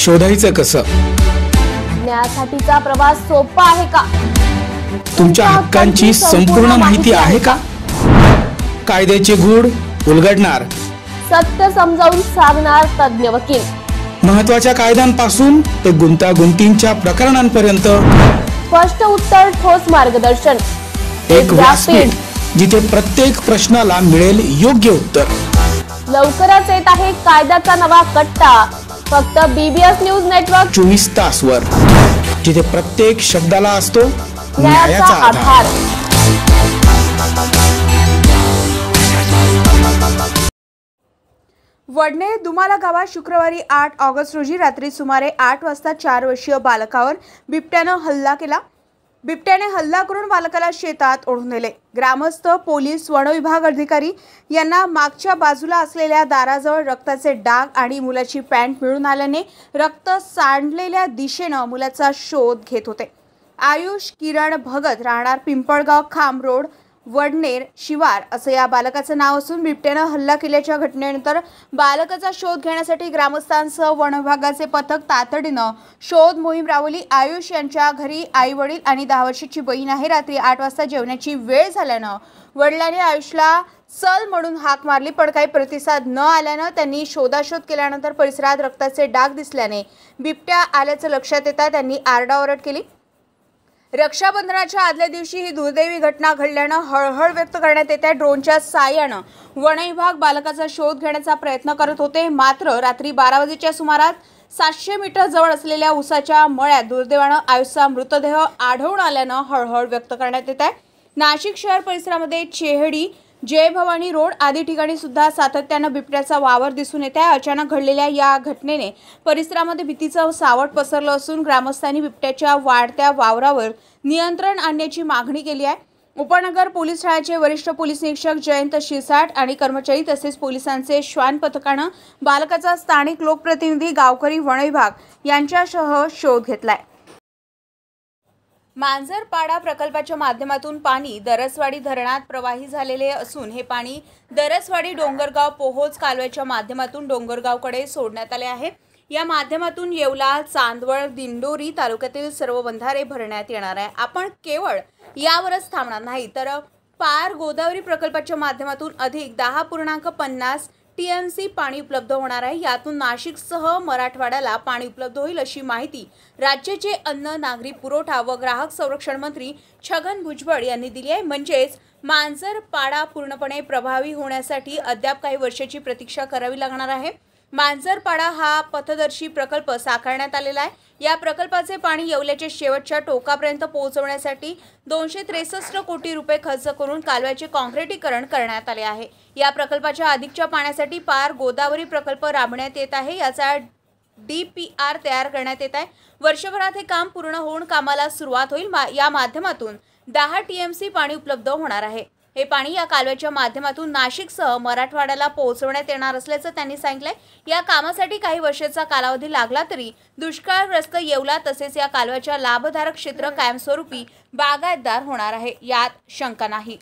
शोधायचं कसं? न्यायासाठीचा प्रवास सोपा आहे का? तुमच्या हक्कांची संपूर्ण माहिती आहे का? कायद्याचे गूढ उलगडणार, सत्य समजावून सांगणार तज्ञ वकील, महत्त्वाच्या कायद्यांपासून ते गुंतागुंतींच्या प्रकरणांपर्यंत स्पष्ट उत्तर, ठोस मार्गदर्शन, एक व्यासपीठ जिथे प्रत्येक प्रश्नाला मिळेल योग्य उत्तर. लवकरच येत आहे कायद्याचा नवा कट्टा, फक्त BBS न्यूज नेटवर्क 24 तासवर, जिथे प्रत्येक शब्दाला असतो न्यायाचा आधार. वडनेर दुमाला गावात शुक्रवारी 8 ऑगस्ट रोजी रात्री सुमारे 8 वाजता 4 वर्षीय बालकावर बिबट्याने हल्ला केला. बिबट्याने हल्ला करून बालकाला शेतात ओढून नेले. ग्रामस्थ, पोलीस, वनविभाग अधिकारी यांना मागच्या बाजूला असलेल्या दाराजवळ रक्ताचे डाग आणि मुलाची पॅन्ट मिळून आल्याने रक्त सांडलेल्या दिशेने मुलाचा शोध घेत होते. आयुष किरण भगत, राहणार पिंपळगाव खांब रोड, वडनेर शिवार असं या बालकाचं नाव असून बिबट्यानं हल्ला केल्याच्या घटनेनंतर बालकाचा शोध घेण्यासाठी ग्रामस्थांसह वन विभागाचे पथक तातडीनं शोध मोहीम राबवली. आयुष यांच्या घरी आई वडील आणि 10 वर्षाची बहीण आहे. रात्री 8 वाजता जेवणाची वेळ झाल्यानं वडिलांनी आयुषला चल म्हणून हाक मारली, पण काही प्रतिसाद न आल्यानं त्यांनी शोधाशोध केल्यानंतर परिसरात रक्ताचे डाग दिसल्याने बिबट्या आल्याचं लक्षात येता त्यांनी आरडाओरड केली. रक्षाबंधनाच्या आदल्या दिवशी ही दुर्दैवी घटना घडल्यानं हळहळ व्यक्त करण्यात येते. ड्रोनच्या साहाय्यानं वन विभाग बालकाचा शोध घेण्याचा प्रयत्न करत होते, मात्र रात्री 12 वाजेच्या सुमारास 700 मीटर जवळ असलेल्या उसाच्या मळ्यात दुर्दैवानं आयुषचा मृतदेह आढळून आल्यानं हळहळ व्यक्त करण्यात येत आहे. नाशिक शहर परिसरामध्ये चेहडी, जय भवानी रोड आदी ठिकाणी सुद्धा सातत्यानं बिबट्याचा वावर दिसून येत आहे. अचानक घडलेल्या या घटनेने परिसरामध्ये भीतीचं सावट पसरलं असून ग्रामस्थांनी बिबट्याच्या वाढत्या वावरावर नियंत्रण आणण्याची मागणी केली आहे. उपनगर पोलीस ठाण्याचे वरिष्ठ पोलीस निरीक्षक जयंत शिरसाट आणि कर्मचारी तसेच पोलिसांचे श्वान पथकानं बालकाचा स्थानिक लोकप्रतिनिधी, गावकरी, वन विभाग यांच्यासह शोध घेतलाय. मांजरपाडा प्रकल्पाच्या माध्यमातून पाणी दरसवाडी धरणात प्रवाही झालेले असून हे पाणी दरसवाडी डोंगरगाव पोहोच कालव्याच्या माध्यमातून डोंगरगावकडे सोडण्यात आले आहे. या माध्यमातून येवला, चांदवड, दिंडोरी तालुक्यातील सर्व बंधारे भरण्यात येणार आहे. आपण केवळ यावरच थांबणार नाही तर पार गोदावरी प्रकल्पाच्या माध्यमातून अधिक 10.50 TMC पाणी उपलब्ध होणार आहे. यातून नाशिकसह मराठवाड्याला पाणी उपलब्ध होईल अशी माहिती राज्याचे अन्न, नागरी पुरवठा व ग्राहक संरक्षण मंत्री छगन भुजबळ यांनी दिली आहे. म्हणजेच मांजरपाडा पूर्णपणे प्रभावी होण्यासाठी अद्याप काही वर्षाची प्रतीक्षा करावी लागणार आहे. मांजरपाडा हा पथदर्शी प्रकल्प साकारण्यात आलेला आहे. या प्रकल्पाचे पाणी येवल्याच्या शेवटच्या टोकापर्यंत पोहोचवण्यासाठी 263 कोटी रुपये खर्च करून कालव्याचे काँक्रिटीकरण करण्यात आले आहे. या प्रकल्पाच्या अधिकच्या पाण्यासाठी पार गोदावरी प्रकल्प राबवण्यात येत आहे. याचा DPR तयार करण्यात येत आहे. वर्षभरात हे काम पूर्ण होऊन कामाला सुरुवात होईल. या माध्यमातून 10 TMC पाणी उपलब्ध होणार आहे. हे पाणी या कालव्याच्या माध्यमातून नाशिकसह मराठवाड्याला पोहोचवण्यात येणार असल्याचं त्यांनी सांगितलंय. या कामासाठी काही वर्षाचा कालावधी लागला तरी दुष्काळग्रस्त येवला तसेच या कालव्याच्या लाभधारक क्षेत्र कायमस्वरूपी बागायतदार होणार आहे, यात शंका नाही.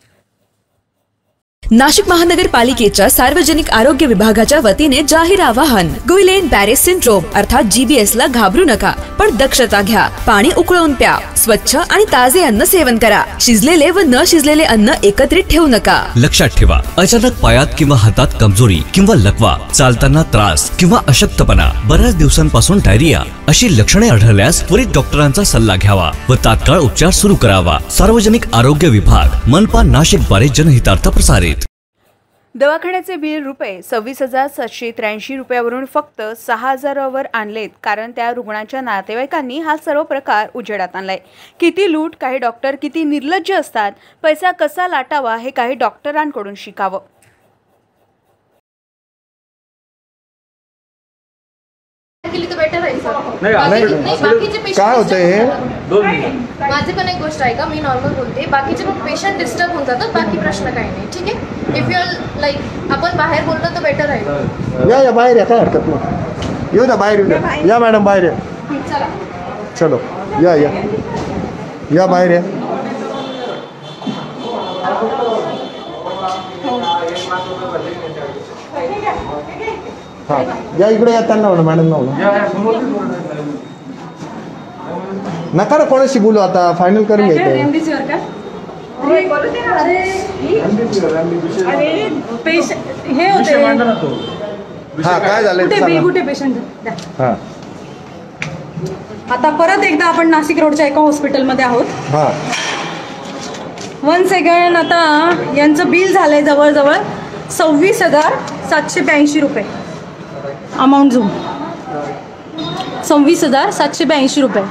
नाशिक महानगरपालिकेच्या सार्वजनिक आरोग्य विभागाच्या वतीने जाहीर आवाहन. गुइलेन बॅरे सिंड्रोम अर्थात GBS ला घाबरू नका, पण दक्षता घ्या. पाणी उकळून प्या. स्वच्छ आणि ताजे अन्न सेवन करा. शिजलेले व न शिजलेले अन्न एकत्रित ठेवू नका. लक्षात ठेवा, अचानक पायात किंवा हातात कमजोरी किंवा लकवा, चालताना त्रास किंवा अशक्तपणा, बऱ्याच दिवसांपासून डायरिया अशी लक्षणे आढळल्यास त्वरित डॉक्टरांचा सल्ला घ्यावा व तात्काळ उपचार सुरू करावा. सार्वजनिक आरोग्य विभाग, मनपा नाशिक द्वारे जनहितार्थ प्रसारित. दवाखान्याचे बिल ₹26,783 रुपयावरून फक्त 6,000 वर आणलेत, कारण त्या रुग्णाच्या नातेवाईकांनी हा सर्व प्रकार उजेडात आणलाय. किती लूट, काही डॉक्टर किती निर्लज्ज असतात. पैसा कसा लाटावा हे काही डॉक्टरांकडून शिकावं. काय होतंय हे? माझी पण एक गोष्ट आहे का, मी नॉर्मल बोलते. बाकीचे पण पेशंट डिस्टर्ब होऊन जातात, बाकी प्रश्न काही नाही. ठीक आहे, इफ यू लाईक आपण बाहेर बोललो तर बेटर आहे. या बाहेर या, काय हरकत नाही. येऊ ना बाहेर, येऊ या मॅडम बाहेर या. चला चलो या या या बाहेर या. हां या इकडे या त्यांना म्हणा मॅडम म्हणा नका ना कोणाशी बोलू आता फायनल करून घ्यायचं हे होते हां काय झालं पेशंट हां आता परत एकदा आपण नाशिक रोडच्या एका हॉस्पिटलमध्ये आहोत. हां 1 सेकंड. आता यांचं बिल झालंय जवळजवळ 26,782 रुपये अमाऊंट झूम 26,782 रुपये.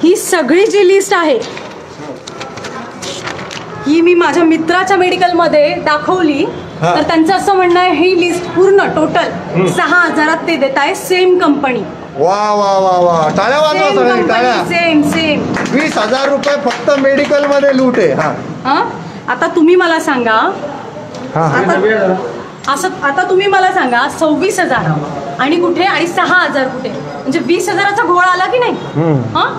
ही सगळी जी लिस्ट आहे ही मी माझ्या मित्राच्या मेडिकलमध्ये दाखवली तर त्यांचं असं म्हणणं आहे ही लिस्ट पूर्ण टोटल 6,000 ते देत आहे. Same company. वा वा वा वा टाळ्या वाजवा सगळ्यांनी टाळ्या. सेम 20,000 रुपये फक्त मेडिकल मध्ये लूट आहे. हां आता तुम्ही मला सांगा आता तुम्ही मला सांगा 26,000 आणि कुठे आणि 6,000 कुठे म्हणजे 20,000चा घोळ आला की नाही. हां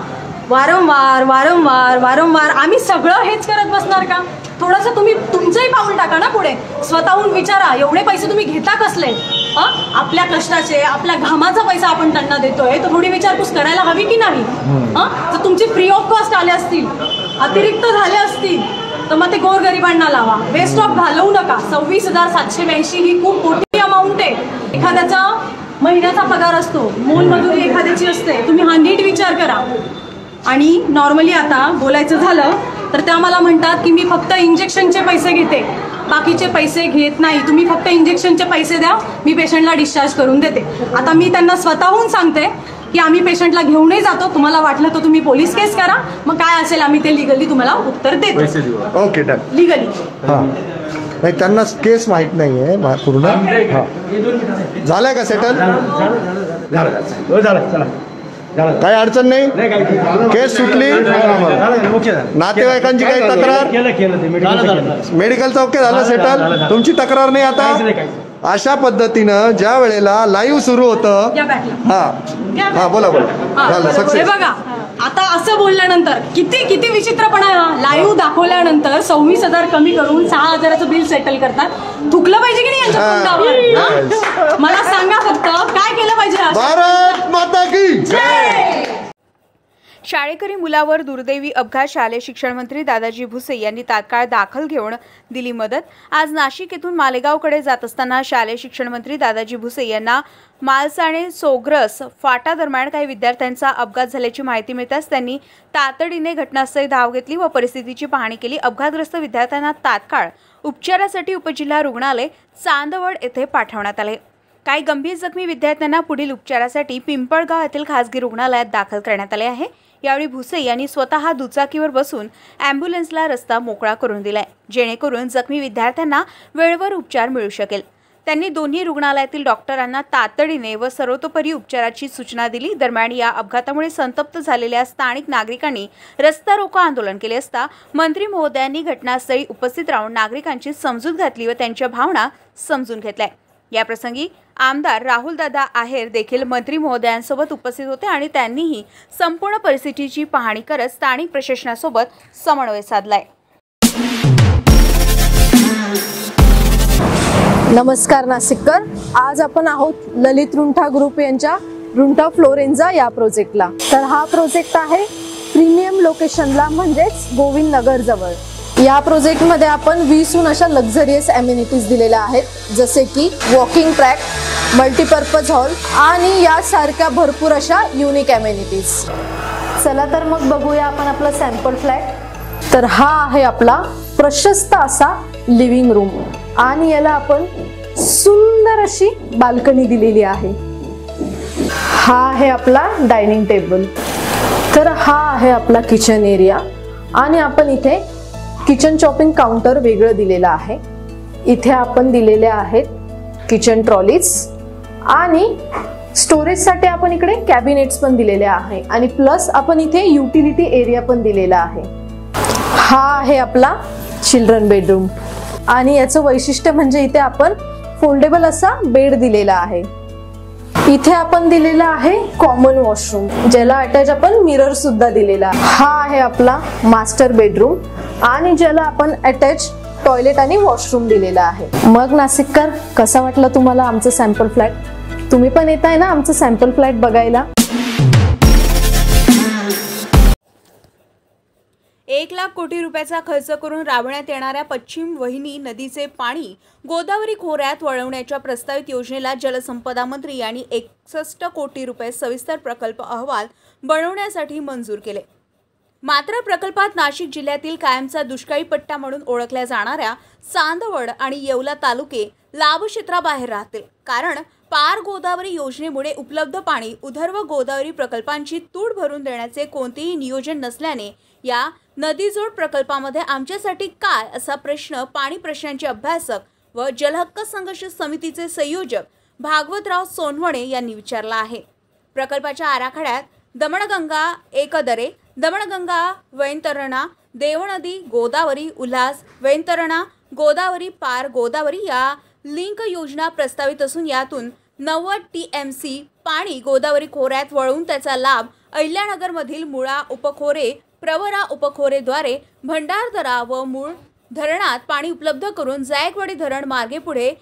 वारंवार वारंवार वारंवार आम्ही सगळं हेच करत बसणार का. थोडंसं तुम्ही तुमचंही पाऊल टाका ना पुढे. स्वतःहून विचारा एवढे पैसे तुम्ही घेता कसले. आपल्या कष्टाचे आपल्या घामाचा पैसा आपण त्यांना देतोय तर थोडी विचारपूस करायला हवी की नाही. तर तुमची फ्री ऑफ कॉस्ट आले असतील अतिरिक्त झाले असतील तर मग ते गोरगरिबांना लावा. वेस्ट ऑफ घालवू नका. 26,782 ही खूप मोठी अमाऊंट आहे. एखाद्याचा महिन्याचा पगार असतो मोलमजुरी एखाद्याची असते. तुम्ही हा नीट विचार करा. आणि नॉर्मली आता बोलायचं झालं तर त्या मला म्हणतात की मी फक्त इंजेक्शनचे पैसे घेते बाकीचे पैसे घेत नाही. तुम्ही फक्त इंजेक्शनचे पैसे द्या मी पेशंटला डिस्चार्ज करून देते. आता मी त्यांना स्वतःहून सांगते की आम्ही पेशंटला घेऊनही जातो. तुम्हाला वाटलं तर तुम्ही पोलीस केस करा मग काय असेल आम्ही ते लिगली तुम्हाला उत्तर देतो. Okay done legally. हां नाही त्यांना केस माहीत नाही आहे पूर्ण. हां झालंय का सेटल. काही अडचण नाही. केस सुटली. नातेवाईकांची काही तक्रार मेडिकलचं ओके झालं सेटल. तुमची तक्रार नाही आता. अशा पद्धतीनं ज्या वेळेला लाईव्ह सुरू होतं हां बोला झालं सक्सेस. बघा आता असं बोलल्यानंतर किती किती विचित्रपणा. लाईव्ह दाखवल्यानंतर 26,000 कमी करून 6,000चं बिल सेटल करतात. थुकलं पाहिजे की नाही यांच्या तोंडावर. मला सांगा फक्त काय केलं पाहिजे. भारत माता की जय. शाळेकरी मुलावर दुर्दैवी अपघात. शालेय शिक्षण मंत्री दादाजी भुसे यांनी तात्काळ दाखल घेऊन दिली मदत. आज नाशिक येथून मालेगावकडे जात असताना शालेय शिक्षण मंत्री दादाजी भुसे यांना मालसाणे सोग्रस फाटा दरम्यान काही विद्यार्थ्यांचा अपघात झाल्याची माहिती मिळताच त्यांनी तातडीने घटनास्थळी धाव घेतली व परिस्थितीची पाहणी केली. अपघातग्रस्त विद्यार्थ्यांना तात्काळ उपचारासाठी उपजिल्हा रुग्णालय चांदवड येथे पाठवण्यात आले. काही गंभीर जखमी विद्यार्थ्यांना पुढील उपचारासाठी पिंपळगाव येथील खासगी रुग्णालयात दाखल करण्यात आले आहे. यावेळी भुसे यांनी स्वतः दुचाकीवर बसून ॲम्ब्युलन्सला रस्ता मोकळा करून दिलाय जेणेकरून जखमी विद्यार्थ्यांना वेळेवर उपचार मिळू शकेल. त्यांनी दोन्ही रुग्णालयातील डॉक्टरांना तातडीने व सर्वतोपरी उपचाराची सूचना दिली. दरम्यान या अपघातामुळे संतप्त झालेल्या स्थानिक नागरिकांनी रस्ता रोको आंदोलन केले असता मंत्री महोदयांनी घटनास्थळी उपस्थित राहून नागरिकांची समजूत घातली व त्यांच्या भावना समजून घेतल्या. याप्रसंगी आमदार राहुलदादा आहेर देखील मंत्री महोदयांसोबत उपस्थित होते आणि त्यांनीही संपूर्ण परिस्थितीची पाहणी करत स्थानिक प्रशासनासोबत समन्वय साधलाय. नमस्कार नाशिककर. आज आपण आहोत ललित रुंठा ग्रुप यांच्या रुंठा फ्लोरेन्झा या प्रोजेक्टला. तर हा प्रोजेक्ट आहे प्रीमियम लोकेशनला म्हणजेच गोविंद नगर जवळ. या प्रोजेक्टमध्ये आपण 20हून अशा लक्झरियस ॲम्युनिटीज दिलेल्या आहेत जसे की वॉकिंग ट्रॅक, मल्टीपर्पज हॉल आणि यासारख्या भरपूर अशा युनिक ॲम्युनिटीज. चला तर मग बघूया आपण आपला सॅम्पल फ्लॅट. तर हा आहे आपला प्रशस्त असा लिव्हिंग रूम आणि याला आपण सुंदर अशी बाल्कनी दिलेली आहे. हा आहे आपला डायनिंग टेबल. तर हा आहे आपला किचन एरिया आणि आपण इथे किचन चॉपिंग काउंटर वेगळं दिलेलं आहे. इथे आपण दिलेले आहेत किचन ट्रॉलीज आणि स्टोरेजसाठी आपण इकडे कॅबिनेट्स पण दिलेले आहे आणि प्लस आपण इथे युटिलिटी एरिया पण दिलेला आहे. हा आहे आपला चिल्ड्रन बेडरूम आणि याचं वैशिष्ट्य म्हणजे इथे आपण फोल्डेबल असा बेड दिलेला आहे. इथे आपण दिलेला आहे कॉमन वॉशरूम ज्याला अटॅच आपण मिरर सुद्धा दिलेला आहे. हा आहे आपला मास्टर बेडरूम आणि ज्याला आपण अटॅच टॉयलेट आणि वॉशरूम दिलेला आहे. मग नाशिककर कसा वाटला तुम्हाला आमचं सॅम्पल फ्लॅट? तुम्ही पण येताय ना आमचं सॅम्पल फ्लॅट बघायला? 1 लाख कोटी रुपयाचा खर्च करून राबवण्यात येणाऱ्या पश्चिम वहिनी नदीचे पाणी गोदावरी खोऱ्यात वळवण्याच्या प्रस्तावित योजनेला जलसंपदा मंत्री यांनी 61 कोटी रुपये सविस्तर प्रकल्प अहवाल बनवण्यासाठी मंजूर केले. मात्र प्रकल्पात नाशिक जिल्ह्यातील कायमचा दुष्काळी पट्टा म्हणून ओळखल्या जाणाऱ्या चांदवड आणि येवला तालुके लाभक्षेत्राबाहेर राहतील. कारण पार गोदावरी योजनेमुळे उपलब्ध पाणी उधर्व गोदावरी प्रकल्पांची तूट भरून देण्याचे कोणतेही नियोजन नसल्याने या नदीजोड प्रकल्पामध्ये आमच्यासाठी काय असा प्रश्न पाणी प्रश्नांचे अभ्यासक व जलहक्क संघर्ष समितीचे संयोजक भागवतराव सोनवणे यांनी विचारला आहे. प्रकल्पाच्या आराखड्यात दमणगंगा एकदरे, दमणगंगा वैतरणा, देवनदी गोदावरी, उल्हास वैतरणा, गोदावरी पार गोदावरी या लिंक योजना प्रस्तावित असून यातून 90 TMC पाणी गोदावरी खोऱ्यात वळवून त्याचा लाभ अहिल्यानगरमधील मुळा उपखोरे, प्रवरा उपखोरेद्वारे भंडारदरा व मूळ धरणात पाणी उपलब्ध करून जायकवाडी धरण मार्गे पुढे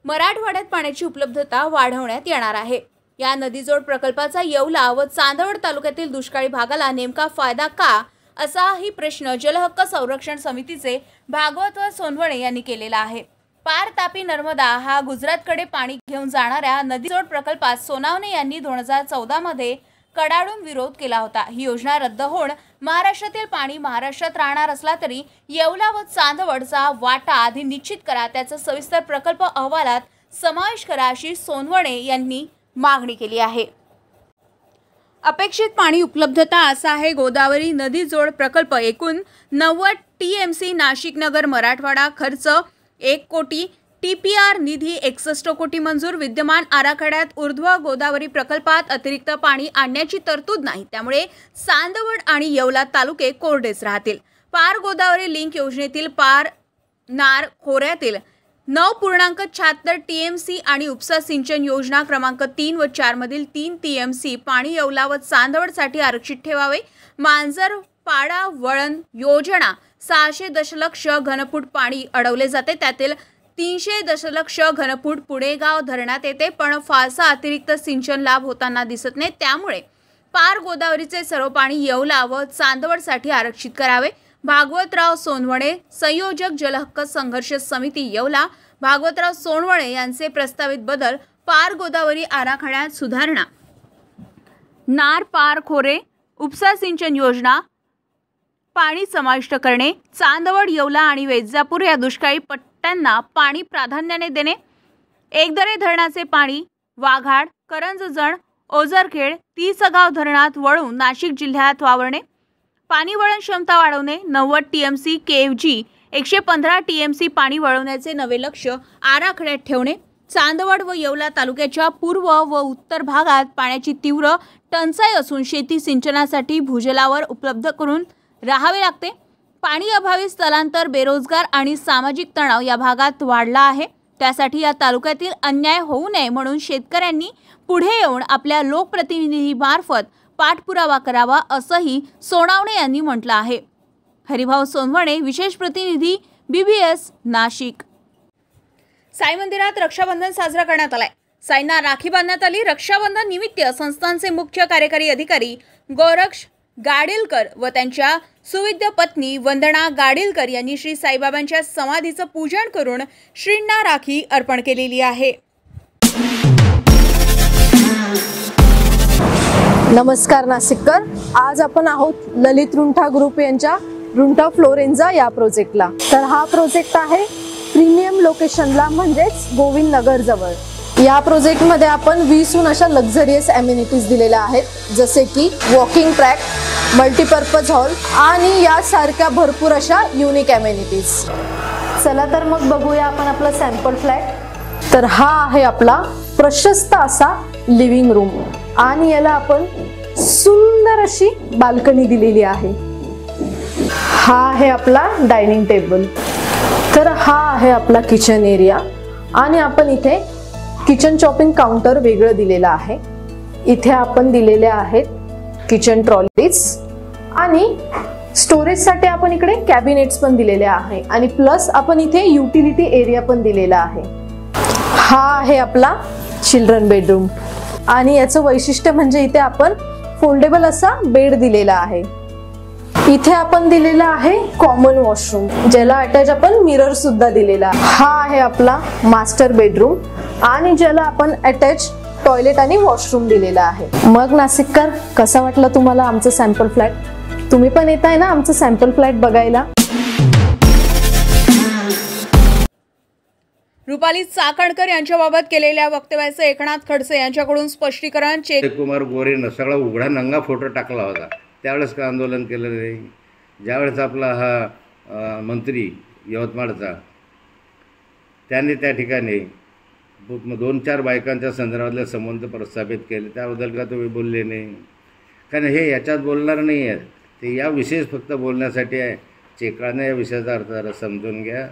मराठवाड्यात पाण्याची उपलब्धता वाढवण्यात येणार आहे. या नदीजोड प्रकल्पाचा येवला व चांदवड तालुक्यातील दुष्काळी भागाला नेमका फायदा का असाही प्रश्न जलहक्क संरक्षण समितीचे भागवतराव सोनवणे यांनी केलेला आहे. पार तापी नर्मदा हा गुजरातकडे पाणी घेऊन जाणाऱ्या नदीजोड प्रकल्पात सोनवणे यांनी 2014 मध्ये कडाडून विरोध केला होता. ही योजना रद्द होऊन महाराष्ट्रातील पाणी महाराष्ट्रात राहणार असला तरी येवला व चांदवडचा वाटा आधी निश्चित करा, त्याचा सविस्तर प्रकल्प अहवालात समावेश करा अशी सोनवणे यांनी मागणी केली आहे. अपेक्षित पाणी उपलब्धता असा आहे गोदावरी नदी जोड प्रकल्प. एकूण 90 TMC नाशिक नगर मराठवाडा. खर्च 1 कोटी. TPR निधी 61 कोटी मंजूर. विद्यमान आराखड्यात ऊर्ध्व गोदावरी प्रकल्पात अतिरिक्त पाणी आणण्याची तरतूद नाही, त्यामुळे चांदवड आणि येवला तालुके कोरडेच राहतील. पार गोदावरी लिंक योजनेतील पार नार खोऱ्यातील 9.76 TMC आणि उपसा सिंचन योजना क्रमांक 3 व 4 मधील 3 TMC पाणी येवला व चांदवडसाठी आरक्षित ठेवावे. मांजर पाडा वळण योजना 600 दशलक्ष घनफूट पाणी अडवले जाते, त्यातील 300 दशलक्ष घनफूट पुणेगाव धरणात येते, पण फारसा अतिरिक्त सिंचन लाभ होताना दिसत नाही. त्यामुळे पार गोदावरीचे सर्व पाणी येवला व चांदवडसाठी आरक्षित करावे. भागवतराव सोनवणे, संयोजक जलहक्क संघर्ष समिती येवला. भागवतराव सोनवणे यांचे प्रस्तावित बदल: पार गोदावरी आराखड्यात सुधारणा, नार पार खोरे उपसा सिंचन योजना पाणी समाविष्ट करणे, चांदवड येवला आणि वैजापूर या दुष्काळी पट्ट्यांना पाणी प्राधान्याने देणे, एकदरे धरणाचे पाणी वाघाड, करंजजण, ओझरखेड, तिसगाव धरणात वळवून नाशिक जिल्ह्यात वावरणे, पाणी वळण क्षमता वाढवणे, 90 TMC KFG 115 TMC पाणी वळवण्याचे नवे लक्ष आराखड्यात ठेवणे, चांदवड व येवला तालुक्याच्या पूर्व व उत्तर भागात पाण्याची तीव्र टंचाई असून शेती सिंचनासाठी भूजलावर उपलब्ध करून राहावे लागते, पाणी अभावी स्थलांतर, बेरोजगार आणि सामाजिक तणाव या भागात वाढला आहे, त्यासाठी या तालुक्यातील अन्याय होऊ नये म्हणून शेतकऱ्यांनी पुढे येऊन आपल्या लोकप्रतिनिधीमार्फत पाठपुरावा करावा असंही सोनवणे यांनी म्हटलं आहे. हरिभाऊ सोनवणे, विशेष प्रतिनिधी, BBS नाशिक. साई मंदिरात रक्षाबंधन साजरा करण्यात आलाय. साईंना राखी बांधण्यात आली. रक्षाबंधन निमित्त संस्थानचे मुख्य कार्यकारी अधिकारी गोरक्ष गाडीलकर व त्यांच्या सुविद्य पत्नी वंदना गाडीलकर यांनी श्री साईबाबांच्या समाधीचं पूजन करून श्रींना राखी अर्पण केलेली आहे. नमस्कार नाशिककर. आज आपण आहोत ललित रुंठा ग्रुप यांच्या रुंठा फ्लोरेन्झा या प्रोजेक्टला. तर हा प्रोजेक्ट आहे प्रीमियम लोकेशनला, म्हणजेच गोविंद नगर जवळ. या प्रोजेक्टमध्ये आपण 20हून अशा लक्झरियस ॲम्युनिटीज दिलेल्या आहेत, जसे की वॉकिंग ट्रॅक, मल्टीपर्पज हॉल आणि यासारख्या भरपूर अशा युनिक ॲम्युनिटीज. चला तर मग बघूया आपण आपला सॅम्पल फ्लॅट. तर हा आहे आपला प्रशस्त असा लिव्हिंग रूम आणि याला आपण सुंदर अशी बाल्कनी दिलेली आहे. हा आहे आपला डायनिंग टेबल. तर हा आहे आपला किचन एरिया आणि आपण इथे किचन चॉपिंग काउंटर वेगळं दिलेलं आहे. इथे आपण दिलेले आहेत किचन ट्रॉलीज आणि स्टोरेजसाठी आपण इकडे कॅबिनेट्स पण दिलेले आहे आणि प्लस आपण इथे युटिलिटी एरिया पण दिलेला आहे. हा आहे आपला चिल्ड्रन बेडरूम आणि याचं वैशिष्ट्य म्हणजे इथे आपण फोल्डेबल असा बेड दिलेला आहे. इथे आपण दिलेला आहे कॉमन वॉशरूम, ज्याला अटॅच आपण मिरर सुद्धा दिलेला आहे. हा आहे आपला मास्टर बेडरूम आणि ज्याला आपण अटॅच टॉयलेट आणि वॉशरूम दिलेला आहे. मग नाशिककर, कसा वाटला तुम्हाला आमचं सॅम्पल फ्लॅट? तुम्ही पण येत आहे ना आमचं सॅम्पल फ्लॅट बघायला? रुपाली चाकणकर यांच्याबाबत केलेल्या वक्तव्याचे एकनाथ खडसे यांच्याकडून स्पष्टीकरण. कुमार गोरेनं सगळा उघडा नंगा फोटो टाकला होता, त्यावेळेस का आंदोलन केलं नाही? ज्यावेळेस आपला हा मंत्री यवतमाळचा, त्याने त्या ठिकाणी 2-4 बायकांच्या संदर्भातले संबंध प्रस्थापित केले, त्याबद्दल का तुम्ही बोलले नाही? कारण हे याच्यात बोलणार नाही आहेत, ते या विषयीच फक्त बोलण्यासाठी आहे. चेकाने या विषयाचा अर्थ जरा समजून घ्या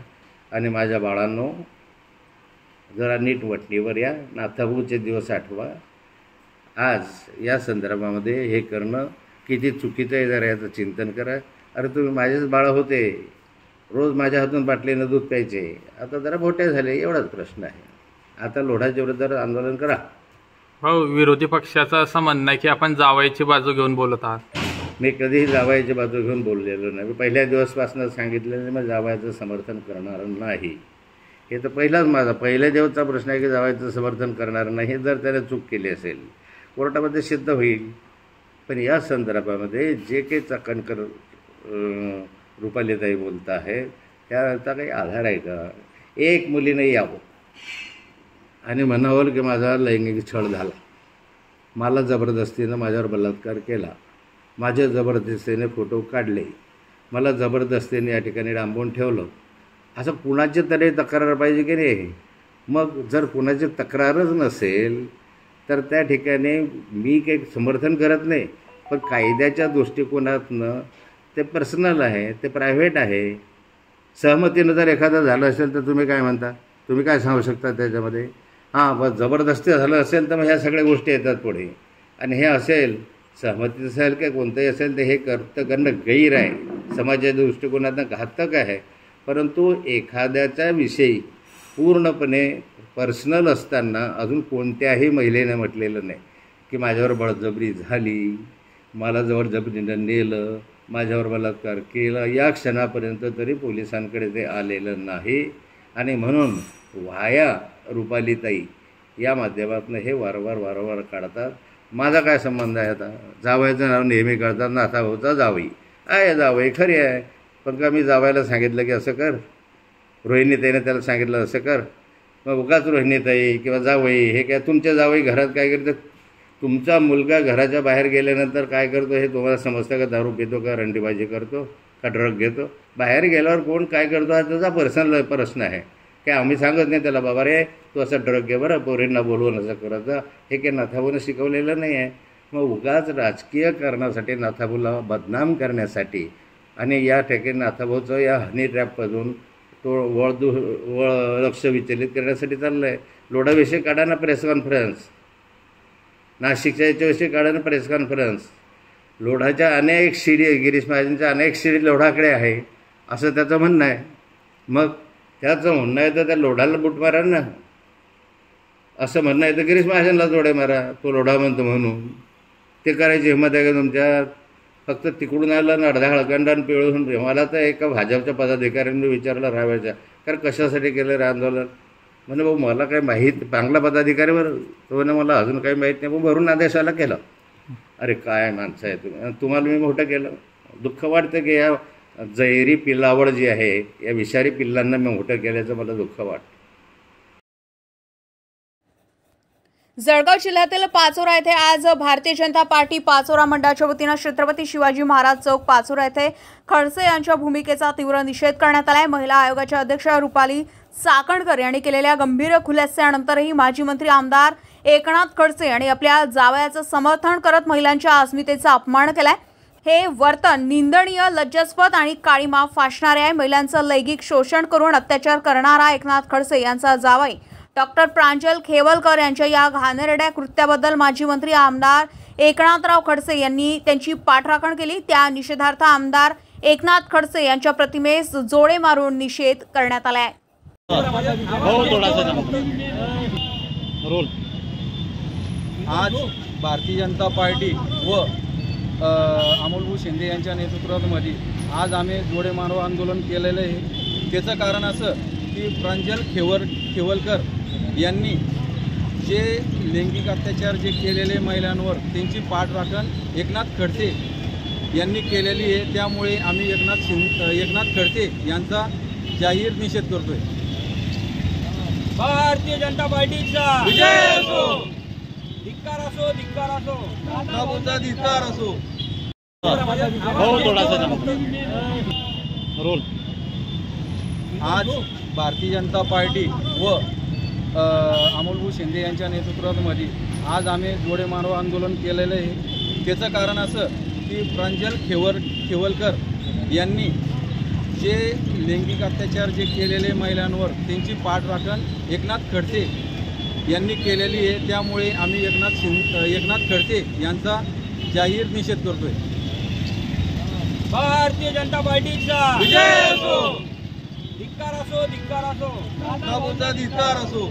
आणि माझ्या बाळांनो जरा नीट वटणीवर या. नाथाभाऊचे दिवस आठवा. आज या संदर्भामध्ये हे करणं किती चुकीचं आहे जरा याचं चिंतन करा. अरे तुम्ही माझेच बाळ होते, रोज माझ्या हातून बाटलीनं दूध प्यायचे, आता जरा मोठे झाले, एवढाच प्रश्न आहे. आता लोढाच्या विरोधात आंदोलन करा. हो, विरोधी पक्षाचं असं म्हणणं आहे की आपण जावयाची बाजू घेऊन बोलत आहात. मी कधीही जावयाची बाजू घेऊन बोललेलो नाही. मी पहिल्या दिवसपासून सांगितलेलं मी जावयाचं समर्थन करणार नाही. हे तर पहिल्या दिवसचा प्रश्न आहे की जावयाचं समर्थन करणार नाही. जर त्याने चूक केली असेल कोर्टामध्ये सिद्ध होईल. पण या संदर्भामध्ये जे काही चाकणकर रुपालीताई बोलत आहे त्याचा काही आधार आहे का? एक मुलीने यावं आणि म्हणावं की माझा लैंगिक छळ झाला, मला जबरदस्तीनं माझ्यावर बलात्कार केला, माझे जबरदस्तीने फोटो काढले, मला जबरदस्तीने या ठिकाणी डांबून ठेवलं, असं कुणाची तरी तक्रार पाहिजे की नाही? मग जर कुणाची तक्रारच नसेल तर त्या ठिकाणी मी काही समर्थन करत नाही. पण कायद्याच्या दृष्टिकोनातनं ते पर्सनल आहे, ते प्रायव्हेट आहे. सहमतीनं जर एखादं झालं असेल तर तुम्ही काय म्हणता? तुम्ही काय सांगू शकता त्याच्यामध्ये? हां, बस जबरदस्ती झालं असेल तर मग ह्या सगळ्या गोष्टी येतात पुढे. आणि हे असेल सहमती असेल की कोणतंही असेल तर हे करणं गैर आहे, समाजाच्या दृष्टिकोनातनं घातक आहे. परंतु एखाद्याच्या विषयी पूर्णपणे पर्सनल असताना अजून कोणत्याही महिलेनं म्हटलेलं नाही की माझ्यावर बळजबरी झाली, मला जबरदस्तीनं नेलं, माझ्यावर बलात्कार केला, या क्षणापर्यंत तरी पोलिसांकडे ते आलेलं नाही. आणि म्हणून वाया रुपालीताई या माध्यमातून हे वारंवार काढतात. माझा काय संबंध आहे? आता जावयाचं नाव नेहमी काढतात, नाथाभाऊचा जावई आहे, जावई खरी आहे. पण का मी जावयाला सांगितलं की असं कर? रोहिणीताईने त्याला सांगितलं असं कर? मग उगाच रोहिणीताई किंवा जावई हे काय तुमच्या जावई घरात काय करतं? तुमचा मुलगा घराच्या बाहेर गेल्यानंतर काय करतो हे तुम्हाला समजतं का? दारू पितो का, रंडीबाजी करतो का, ड्रग घेतो? बाहेर गेल्यावर कोण काय करतो हा त्याचा पर्सनल प्रश्न आहे. काय आम्ही सांगत नाही त्याला बाबा रे तू असं ड्रग घे बरं, पोरींना बोलवून असं करायचं, हे काय नाथाभाऊनं शिकवलेलं नाही आहे. मग उगाच राजकीय कारणासाठी नाथाभाऊला बदनाम करण्यासाठी आणि या ठिकाणी नाथाभाऊचं या हनी ट्रॅपमधून तो लक्ष विचलित करण्यासाठी चाललं आहे. लोढाविषयी काढा ना प्रेस कॉन्फरन्स, नाशिकच्या याच्याविषयी काढा ना प्रेस कॉन्फरन्स. लोढाच्या अनेक शिडी, गिरीश महाजनच्या अनेक शिडी लोढाकडे आहे असं त्याचं म्हणणं आहे. मग त्याचं म्हणणं आहे तर त्या लोढाला बुट मारा ना, असं म्हणणं आहे तर गिरीश महाजनला जोडे मारा, तो लोढा म्हणतो म्हणून. ते करायची हिंमत आहे का तुमच्यात? फक्त तिकडून आलं ना अर्धा हळकंडान पिळून. मला तर एका भाजपच्या पदाधिकाऱ्यांनी विचारलं राहायच्या कारण कशासाठी केलं रे आंदोलन? म्हणे भाऊ मला काही माहीत, चांगला पदाधिकारीवर तो म्हणे मला अजून काही माहीत नाही, भाऊ भरून आदेशाला केलं. अरे काय माणसं आहे तुम्ही, तुम्हाला मी मोठं केलं. दुःख वाटतं की या जैरी पिल्लावळ जी आहे या विषारी पिल्लांना मी मोठं केल्याचं मला दुःख वाटतं. जळगाव जिल्ह्यातील पाचोरा येथे आज भारतीय जनता पार्टी पाचोरा मंडळाच्या वतीनं छत्रपती शिवाजी महाराज चौक पाचोरा येथे खडसे यांच्या भूमिकेचा तीव्र निषेध करण्यात आलाय. महिला आयोगाच्या अध्यक्षा रुपाली चाकणकर यांनी केलेल्या गंभीर खुलास्यानंतरही माजी मंत्री आमदार एकनाथ खडसे यांनी आपल्या जावयाचं समर्थन करत महिलांच्या अस्मितेचा अपमान केलाय. हे वर्तन निंदनीय, लज्जास्पद आणि काळीमा फासणारे आहे. महिलांचं लैंगिक शोषण करून अत्याचार करणारा एकनाथ खडसे यांचा जावई डॉक्टर प्रांजल खेवलकर यांच्या या घाणेरड्या कृत्याबद्दल माजी मंत्री आमदार एकनाथराव खडसे यांनी त्यांची पाठराखण केली. त्या निषेधार्थ आमदार एकनाथ खडसे यांच्या प्रतिमेस जोडे मारून निषेध करण्यात आलाय. आज भारतीय जनता पार्टी व अमोलभाऊ शिंदे यांच्या नेतृत्वामध्ये आज आम्ही जोडे मानव आंदोलन केलेलं आहे। त्याचं कारण असं की प्रांजल खेवलकर यांनी जे लैंगिक अत्याचार जे केलेले महिलांवर त्यांची पाठराखण एकनाथ खडसे यांनी केलेली आहे। त्यामुळे आम्ही एकनाथ खडसे यांचा जाहीर निषेध करतोय। भारतीय जनता पार्टीचा विजय असो, धिक्कार असो, धिक्कार असो, धिक्कार असो। आज भारतीय जनता पार्टी व अमोलभाऊ शिंदे यांच्या नेतृत्वामध्ये आज आम्ही जोडे मानव आंदोलन केलेलं आहे। त्याचं कारण असं की प्रांजल खेवलकर यांनी जे लैंगिक अत्याचार जे केलेले महिलांवर त्यांची पाठराखण एकनाथ खडसे यांनी केलेली आहे। त्यामुळे आम्ही एकनाथ खडसे यांचा जाहीर निषेध करतोय। भारतीय जनता पार्टीचा विजय असो, धिक्कार असो, धिक्कार असो, धिक्कार असो।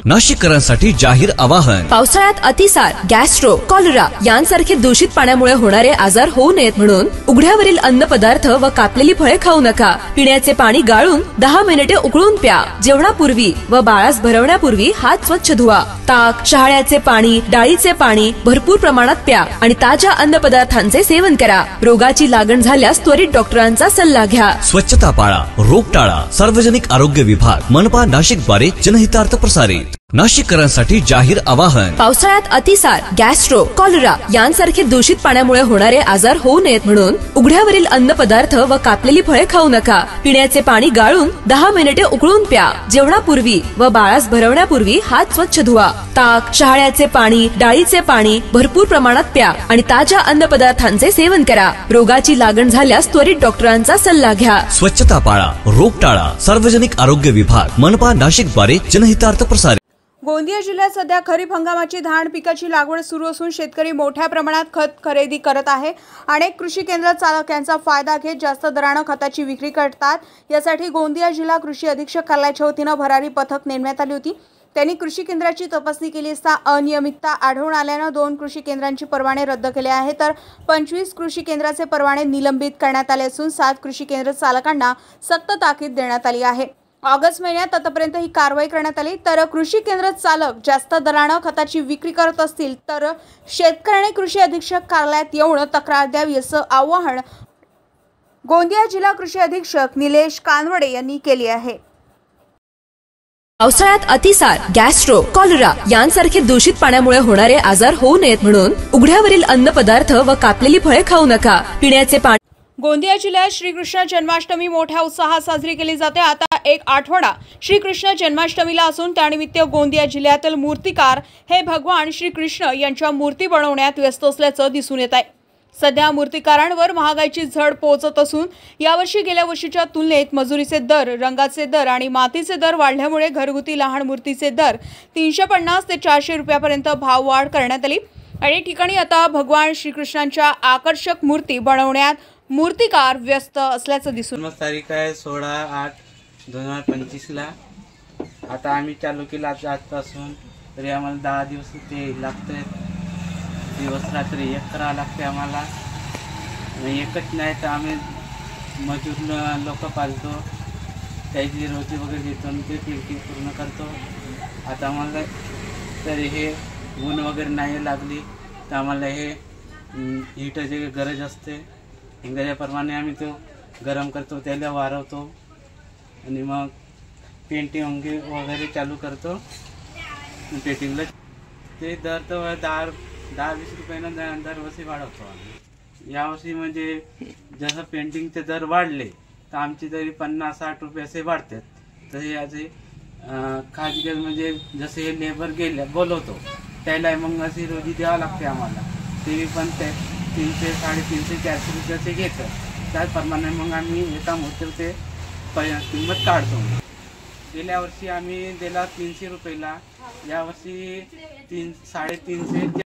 नाशिककरांसाठी जाहीर आवाहन। पावसाळ्यात अतिसार, गॅस्ट्रो, कॉलरा यांसारखे दूषित पाण्यामुळे होणारे आजार होऊ नयेत म्हणून उघड्यावरील अन्नपदार्थ व कापलेली फळे खाऊ नका। पिण्याचे पाणी गाळून 10 मिनिटे उकळून प्या। जेवणापूर्वी व बाळास भरवण्यापूर्वी हात स्वच्छ धुवा। ताक, शहाळ्याचे पाणी, डाळीचे पाणी भरपूर प्रमाणात प्या आणि ताज्या अन्नपदार्थांचे सेवन करा। रोगाची लागण झाल्यास त्वरित डॉक्टरांचा सल्ला घ्या। स्वच्छता पाळा, रोग टाळा। सार्वजनिक आरोग्य विभाग मनपा नाशिक द्वारे जनहितार्थ प्रसारित। नाशिककरांसाठी जाहीर आवाहन। पावसाळ्यात अतिसार, गॅस्ट्रो, कॉलरा यांसारखे दूषित पाण्यामुळे होणारे आजार होऊ नयेत म्हणून उघड्यावरील अन्नपदार्थ व कापलेली फळे खाऊ नका। पिण्याचे पाणी गाळून 10 मिनिटे उकळून प्या। जेवणापूर्वी व बाळास भरवण्यापूर्वी हात स्वच्छ धुवा। ताक, शहाळ्याचे पाणी, डाळीचे पाणी भरपूर प्रमाणात प्या आणि ताज्या अन्नपदार्थांचे सेवन करा। रोगाची लागण झाल्यास त्वरित डॉक्टरांचा सल्ला घ्या। स्वच्छता पाळा, रोग टाळा। सार्वजनिक आरोग्य विभाग मनपा नाशिक द्वारे जनहितार्थ प्रसारित। गोंदिया जिल्ह्यात सध्या खरीप हंगामाची धान पिकाची लागवड सुरू असून शेतकरी मोठ्या प्रमाणात खत खरेदी करत आहे। अनेक कृषी केंद्र चालक यांचा फायदा घेत जास्त दराने खताची विक्री करतात। यासाठी गोंदिया जिल्हा कृषी अधीक्षक कार्यालयाच्या वतीने भरारी पथक नेमण्यात आली होती। त्यांनी कृषी केंद्राची तपासणी केली असता अनियमितता आढळून आल्याने 2 कृषी केंद्रांचे परवाने रद्द केले आहेत, तर 25 कृषी केंद्राचे परवाने निलंबित करण्यात आले असून 7 कृषी केंद्र चालकांना सक्त ताकीद देण्यात आली आहे। ऑगस्ट महिन्यात आतापर्यंत ही कारवाई करण्यात आली। तर कृषी केंद्र चालक जास्त दराने खताची विक्री करत असतील तर शेतकऱ्यांनी कृषी अधीक्षक कार्यालयात येऊन तक्रार द्यावी असं आवाहन गोंदिया जिल्हा कृषी अधीक्षक निलेश कानवडे यांनी केले आहे। पावसाळ्यात अतिसार, गॅस्ट्रो, कॉलरा यांसारखे दूषित पाण्यामुळे होणारे आजार होऊ नयेत म्हणून उघड्यावरील अन्नपदार्थ व कापलेली फळे खाऊ नका। पिण्याचे पाणी। गोंदिया जिल्ह्यात श्रीकृष्ण जन्माष्टमी मोठ्या उत्साहात साजरी केली जाते। आता एक आठवडा श्रीकृष्ण जन्माष्टमीला असून त्यानिमित्त गोंदिया जिल्ह्यातील मूर्तिकार हे भगवान श्रीकृष्ण यांच्या मूर्ती बनवण्यात व्यस्त असल्याचं दिसून येत आहे। सध्या मूर्तिकारांवर महागाईची झड पोहोचत असून यावर्षी गेल्या वर्षीच्या तुलनेत मजुरीचे दर, रंगाचे दर आणि मातीचे दर वाढल्यामुळे घरगुती लहान मूर्तीचे दर 350 ते 400 रुपयापर्यंत भाव वाढ करण्यात आली। अनेक ठिकाणी आता भगवान श्रीकृष्णांच्या आकर्षक मूर्ती बनवण्यात मूर्तिकार व्यस्त असल्याचं दिसून तारीख आहे 16/8/2025 आता आम्ही चालू केला आजपासून, तरी आम्हाला 10 दिवस ते लागते। दिवस रात्री एक करावं लागते आम्हाला। एकच नाही तर आम्ही मजूर लोक पालतो, त्याची रोजी वगैरे घेतो ते पेंटिंग पूर्ण करतो। आता आम्हाला तरी हे ऊन वगैरे नाही लागली तर आम्हाला हे हीटरची गरज असते। त्याप्रमाणे आम्ही तो गरम करतो, त्याला वारवतो आणि मग पेंटिंग वगैरे चालू करतो। पेंटिंगला ते दर तर 10-20 रुपयानं दरवर्षी वाढवतो आम्ही। यावर्षी म्हणजे जसं पेंटिंगचे दर वाढले तर आमची तरी 50-60 रुपये असे वाढतात। तसे याचे खाजगी म्हणजे जसे हे लेबर गेले बोलवतो त्याला मग अशी रोजी द्यावं लागते आम्हाला। ते पण ते 300, 350, 400 रुपयाचे घेतात। त्याप्रमाणे मग आम्ही एका मूर्तीचे किंमत काढतो। गेल्या वर्षी आम्ही दिला 300 रुपयाला, यावर्षी 300-350